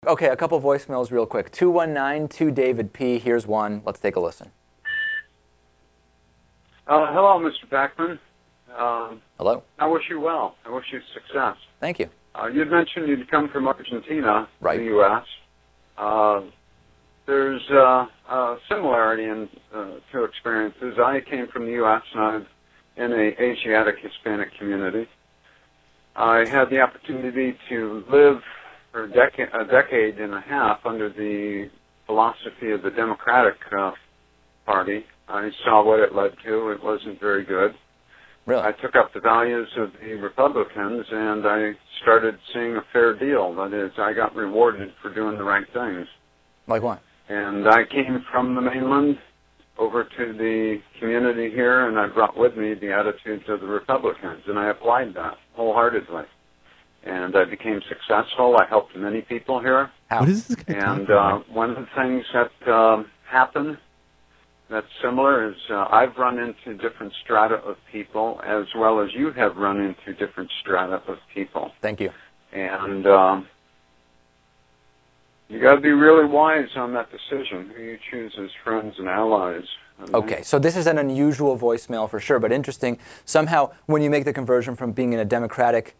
Okay, a couple voicemails real quick. 219 David P. Here's one. Let's take a listen. Hello, Mr. Pakman. Hello. I wish you well. I wish you success. Thank you. You'd mentioned you'd come from Argentina, right, in the U.S. There's a similarity in two experiences. I came from the U.S. and I'm in an Asiatic Hispanic community. I had the opportunity to live for a decade and a half under the philosophy of the Democratic Party. I saw what it led to. It wasn't very good. Really? I took up the values of the Republicans, and I started seeing a fair deal. That is, I got rewarded for doing the right things. Like what? And I came from the mainland over to the community here, and I brought with me the attitudes of the Republicans, and I applied that wholeheartedly. And I became successful. I helped many people here. How? What is this guy And talking one of the things that happened that's similar is I've run into different strata of people, as well as you have run into different strata of people. Thank you. And you got to be really wise on that decision, who you choose as friends and allies. Okay, so this is an unusual voicemail for sure, but interesting. Somehow, when you make the conversion from being in a Democratic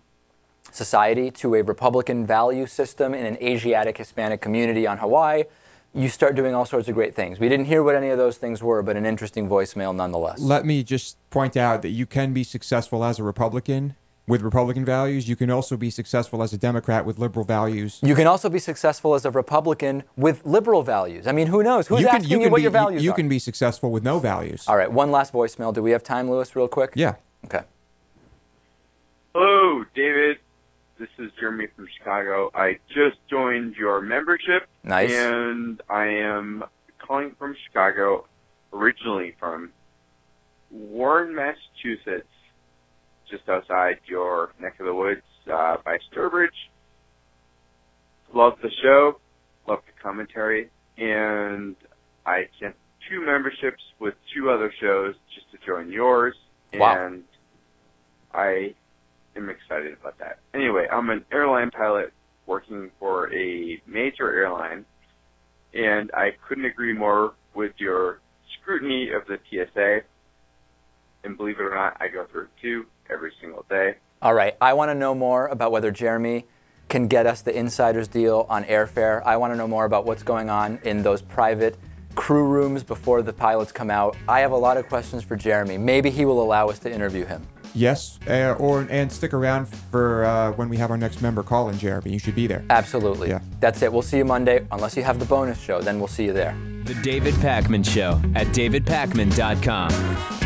society to a Republican value system in an Asiatic Hispanic community on Hawaii, you start doing all sorts of great things. We didn't hear what any of those things were, but an interesting voicemail nonetheless. Let me just point out that you can be successful as a Republican with Republican values. You can also be successful as a Democrat with liberal values. You can also be successful as a Republican with liberal values. I mean, who knows? Who's asking you what your values are? You can be successful with no values. All right, one last voicemail. Do we have time, Lewis, real quick? Yeah. Okay. Hello, David. This is Jeremy from Chicago. I just joined your membership. Nice. And I am calling from Chicago, originally from Warren, Massachusetts, just outside your neck of the woods by Sturbridge. Love the show, love the commentary, and I sent 2 memberships with 2 other shows just to join yours. Wow. And I am excited about that. Anyway, I'm an airline pilot working for a major airline, and I couldn't agree more with your scrutiny of the TSA. And believe it or not, I go through it too every single day. All right, I want to know more about whether Jeremy can get us the insider's deal on airfare. I want to know more about what's going on in those private crew rooms before the pilots come out. I have a lot of questions for Jeremy. Maybe he will allow us to interview him. Yes, and stick around for when we have our next member call in, Jeremy. You should be there. Absolutely. Yeah. That's it. We'll see you Monday. Unless you have the bonus show, then we'll see you there. The David Pakman Show at davidpakman.com.